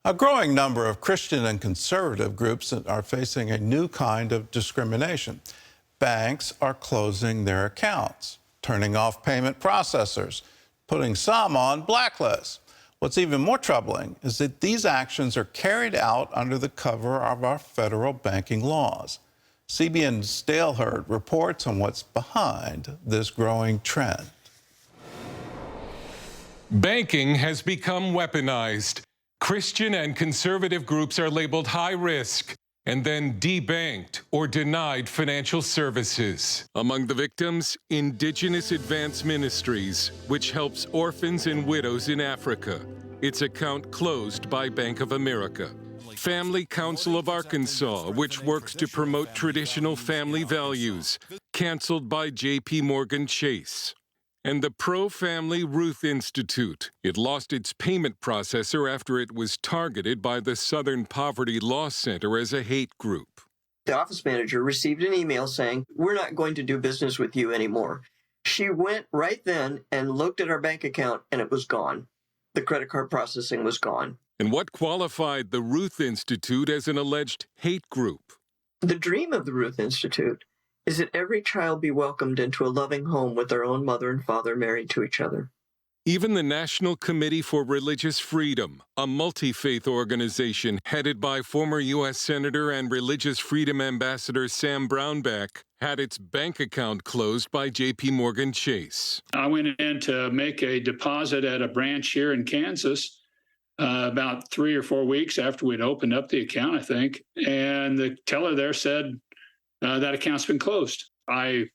A growing number of Christian and conservative groups are facing a new kind of discrimination. Banks are closing their accounts, turning off payment processors, putting some on blacklists. What's even more troubling is that these actions are carried out under the cover of our federal banking laws. CBN's Dale Hurd reports on what's behind this growing trend. Banking has become weaponized. Christian and conservative groups are labeled high risk and then debanked or denied financial services. Among the victims, Indigenous Advance Ministries, which helps orphans and widows in Africa. Its account closed by Bank of America. Family Council of Arkansas, which works to promote traditional family values, canceled by JP Chase. And the pro-family Ruth Institute. It lost its payment processor after it was targeted by the Southern Poverty Law Center as a hate group. The office manager received an email saying, "We're not going to do business with you anymore." She went right then and looked at our bank account, and it was gone. The credit card processing was gone. And what qualified the Ruth Institute as an alleged hate group? The dream of the Ruth Institute is that every child be welcomed into a loving home with their own mother and father married to each other. Even the National Committee for Religious Freedom, a multi-faith organization headed by former U.S. Senator and Religious Freedom Ambassador Sam Brownback, had its bank account closed by JP Chase. I went in to make a deposit at a branch here in Kansas about 3 or 4 weeks after we'd opened up the account, I think. And the teller there said, that account's been closed. I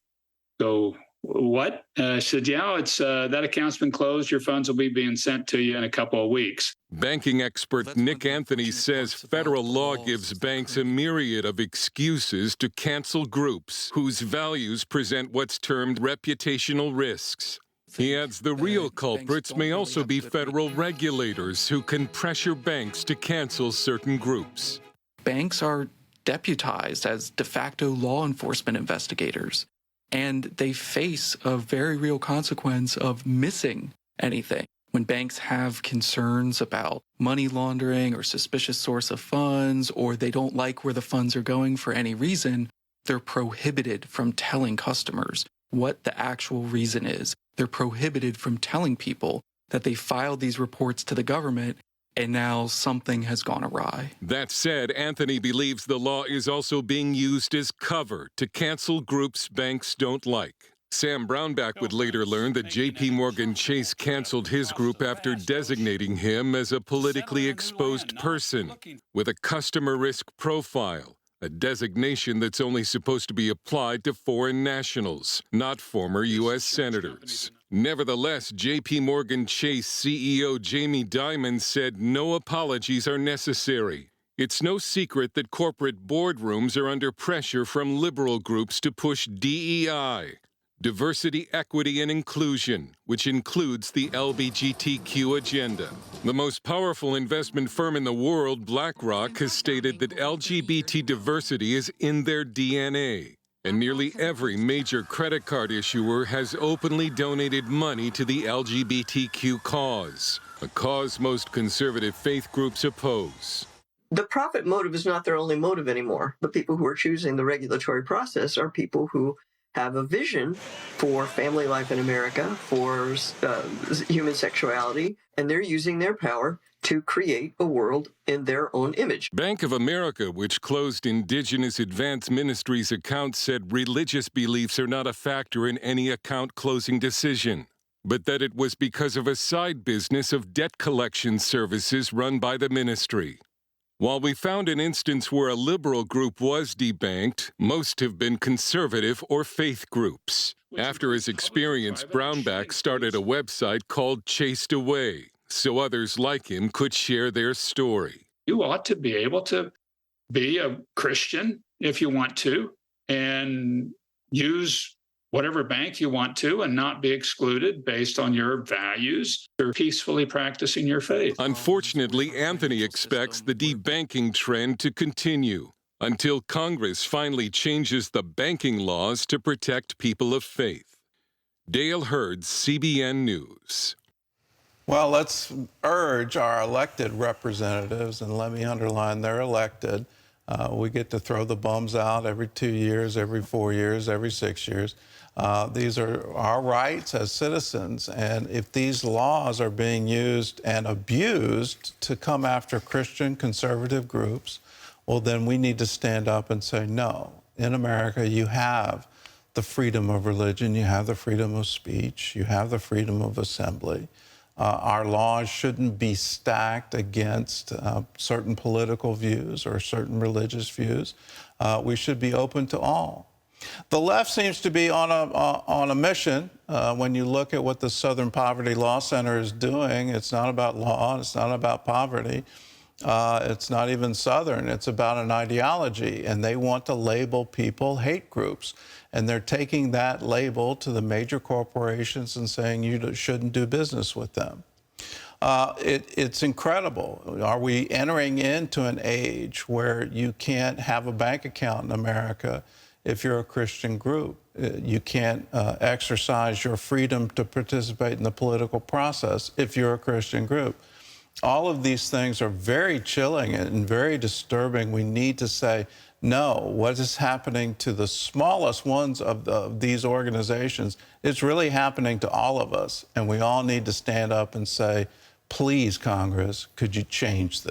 go, what? I said, yeah, it's that account's been closed. Your funds will be being sent to you in a couple of weeks. Banking expert Nick Anthony says federal law gives banks a myriad of excuses to cancel groups whose values present what's termed reputational risks. He adds the real culprits may also be federal regulators who can pressure banks to cancel certain groups. Banks are deputized as de facto law enforcement investigators, and they face a very real consequence of missing anything. When banks have concerns about money laundering or suspicious source of funds, or they don't like where the funds are going for any reason, they're prohibited from telling customers what the actual reason is. They're prohibited from telling people that they filed these reports to the government and now something has gone awry. That said, Anthony believes the law is also being used as cover to cancel groups banks don't like. Sam Brownback would later learn that JP Chase canceled his group after designating him as a politically exposed person with a customer risk profile, a designation that's only supposed to be applied to foreign nationals, not former U.S. senators. Nevertheless, JP Chase CEO Jamie Dimon said no apologies are necessary. It's no secret that corporate boardrooms are under pressure from liberal groups to push DEI, diversity, equity, and inclusion, which includes the LGBTQ agenda. The most powerful investment firm in the world, BlackRock, has stated that LGBT diversity is in their DNA. And nearly every major credit card issuer has openly donated money to the LGBTQ cause, a cause most conservative faith groups oppose. The profit motive is not their only motive anymore. The people who are choosing the regulatory process are people who have a vision for family life in America, for human sexuality, and they're using their power to create a world in their own image. Bank of America, which closed Indigenous Advance Ministries accounts, said religious beliefs are not a factor in any account closing decision, but that it was because of a side business of debt collection services run by the ministry. While we found an instance where a liberal group was debanked, most have been conservative or faith groups. After his experience, Brownback started a website called Chased Away, so others like him could share their story. You ought to be able to be a Christian if you want to, and use whatever bank you want to and not be excluded based on your values or peacefully practicing your faith. Unfortunately, Anthony expects the debanking trend to continue until Congress finally changes the banking laws to protect people of faith. Dale Hurd, CBN News. Well, let's urge our elected representatives, and let me underline they're elected. We get to throw the bums out every 2 years, every 4 years, every 6 years. These are our rights as citizens, and if these laws are being used and abused to come after Christian conservative groups, well, then we need to stand up and say, no, in America you have the freedom of religion, you have the freedom of speech, you have the freedom of assembly. Our laws shouldn't be stacked against certain political views or certain religious views. We should be open to all. The left seems to be on a mission. When you look at what the Southern Poverty Law Center is doing, it's not about law, it's not about poverty. It's not even Southern. It's about an ideology, and they want to label people hate groups. And they're taking that label to the major corporations and saying you shouldn't do business with them. It's incredible. Are we entering into an age where you can't have a bank account in America if you're a Christian group? You can't exercise your freedom to participate in the political process if you're a Christian group. All of these things are very chilling and very disturbing. We need to say, no, what is happening to the smallest ones of these organizations is really happening to all of us. And we all need to stand up and say, please, Congress, could you change this?